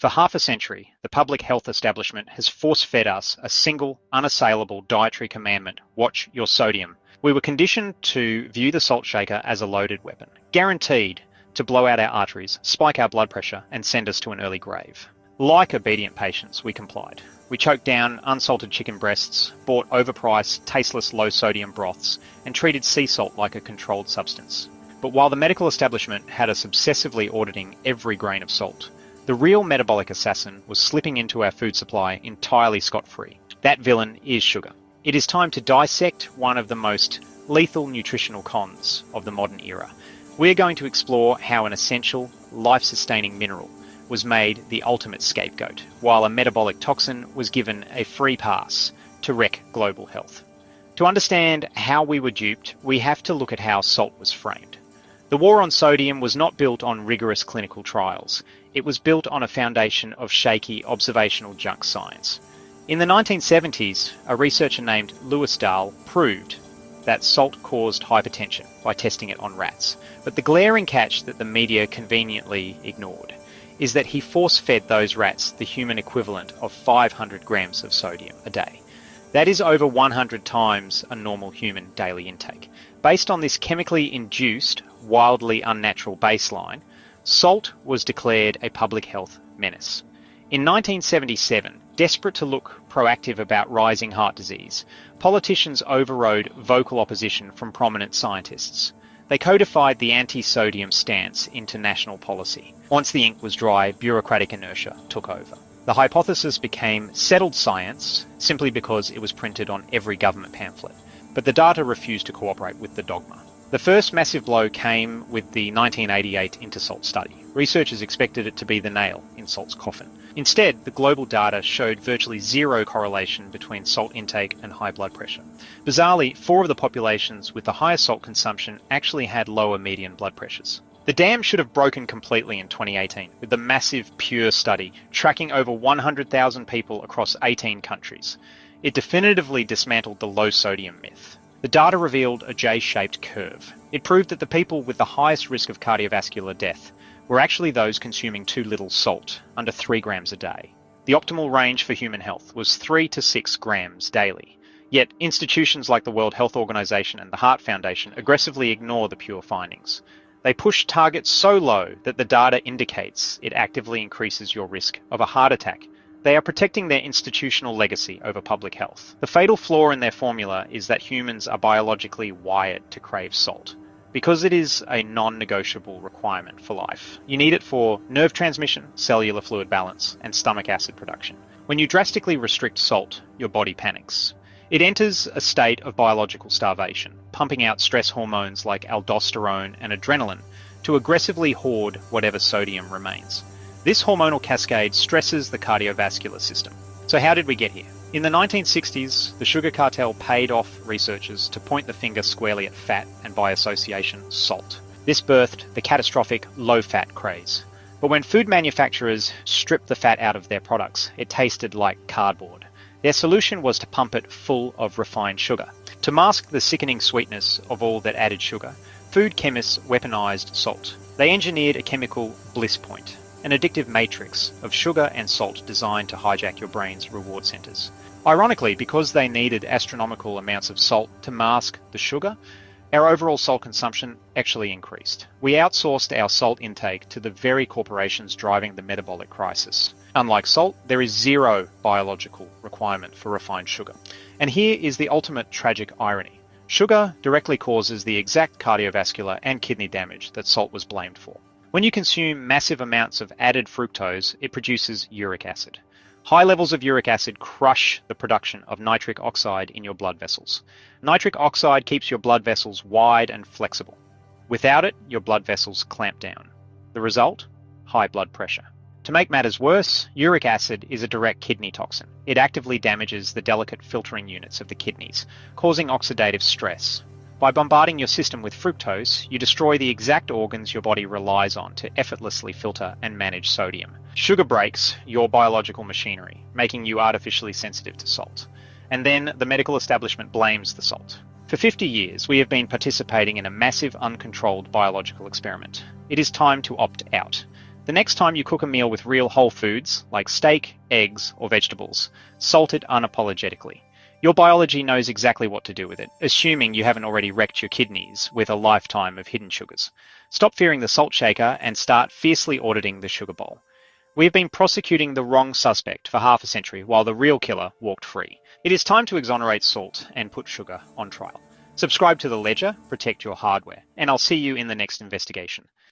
For half a century, the public health establishment has force-fed us a single, unassailable dietary commandment: watch your sodium. We were conditioned to view the salt shaker as a loaded weapon, guaranteed to blow out our arteries, spike our blood pressure, and send us to an early grave. Like obedient patients, we complied. We choked down unsalted chicken breasts, bought overpriced, tasteless low-sodium broths, and treated sea salt like a controlled substance. But while the medical establishment had us obsessively auditing every grain of salt, the real metabolic assassin was slipping into our food supply entirely scot-free. That villain is sugar. It is time to dissect one of the most lethal nutritional cons of the modern era. We are going to explore how an essential, life-sustaining mineral was made the ultimate scapegoat, while a metabolic toxin was given a free pass to wreck global health. To understand how we were duped, we have to look at how salt was framed. The war on sodium was not built on rigorous clinical trials. It was built on a foundation of shaky observational junk science. In the 1970s, a researcher named Lewis Dahl proved that salt caused hypertension by testing it on rats. But the glaring catch that the media conveniently ignored is that he force-fed those rats the human equivalent of 500 grams of sodium a day. That is over 100 times a normal human daily intake. Based on this chemically induced, wildly unnatural baseline, salt was declared a public health menace. In 1977, desperate to look proactive about rising heart disease, politicians overrode vocal opposition from prominent scientists. They codified the anti-sodium stance into national policy. Once the ink was dry, bureaucratic inertia took over. The hypothesis became settled science simply because it was printed on every government pamphlet, but the data refused to cooperate with the dogma. The first massive blow came with the 1988 InterSalt study. Researchers expected it to be the nail in salt's coffin. Instead, the global data showed virtually zero correlation between salt intake and high blood pressure. Bizarrely, 4 of the populations with the highest salt consumption actually had lower median blood pressures. The dam should have broken completely in 2018 with the massive Pure study tracking over 100,000 people across 18 countries. It definitively dismantled the low sodium myth. The data revealed a J-shaped curve. It proved that the people with the highest risk of cardiovascular death were actually those consuming too little salt, under 3 grams a day. The optimal range for human health was 3 to 6 grams daily. Yet institutions like the World Health Organization and the Heart Foundation aggressively ignore the Pure findings. They push targets so low that the data indicates it actively increases your risk of a heart attack. They are protecting their institutional legacy over public health. The fatal flaw in their formula is that humans are biologically wired to crave salt, because it is a non-negotiable requirement for life. You need it for nerve transmission, cellular fluid balance, and stomach acid production. When you drastically restrict salt, your body panics. It enters a state of biological starvation, pumping out stress hormones like aldosterone and adrenaline to aggressively hoard whatever sodium remains. This hormonal cascade stresses the cardiovascular system. So how did we get here? In the 1960s, the sugar cartel paid off researchers to point the finger squarely at fat and, by association, salt. This birthed the catastrophic low-fat craze. But when food manufacturers stripped the fat out of their products, it tasted like cardboard. Their solution was to pump it full of refined sugar. To mask the sickening sweetness of all that added sugar, food chemists weaponized salt. They engineered a chemical bliss point, an addictive matrix of sugar and salt designed to hijack your brain's reward centers. Ironically, because they needed astronomical amounts of salt to mask the sugar, our overall salt consumption actually increased. We outsourced our salt intake to the very corporations driving the metabolic crisis. Unlike salt, there is zero biological requirement for refined sugar. And here is the ultimate tragic irony. Sugar directly causes the exact cardiovascular and kidney damage that salt was blamed for. When you consume massive amounts of added fructose, it produces uric acid. High levels of uric acid crush the production of nitric oxide in your blood vessels. Nitric oxide keeps your blood vessels wide and flexible. Without it, your blood vessels clamp down. The result? High blood pressure. To make matters worse, uric acid is a direct kidney toxin. It actively damages the delicate filtering units of the kidneys, causing oxidative stress. By bombarding your system with fructose, you destroy the exact organs your body relies on to effortlessly filter and manage sodium. Sugar breaks your biological machinery, making you artificially sensitive to salt. And then the medical establishment blames the salt. For 50 years, we have been participating in a massive, uncontrolled biological experiment. It is time to opt out. The next time you cook a meal with real whole foods, like steak, eggs, or vegetables, salt it unapologetically. Your biology knows exactly what to do with it, assuming you haven't already wrecked your kidneys with a lifetime of hidden sugars. Stop fearing the salt shaker and start fiercely auditing the sugar bowl. We have been prosecuting the wrong suspect for half a century while the real killer walked free. It is time to exonerate salt and put sugar on trial. Subscribe to the Ledger, protect your hardware, and I'll see you in the next investigation.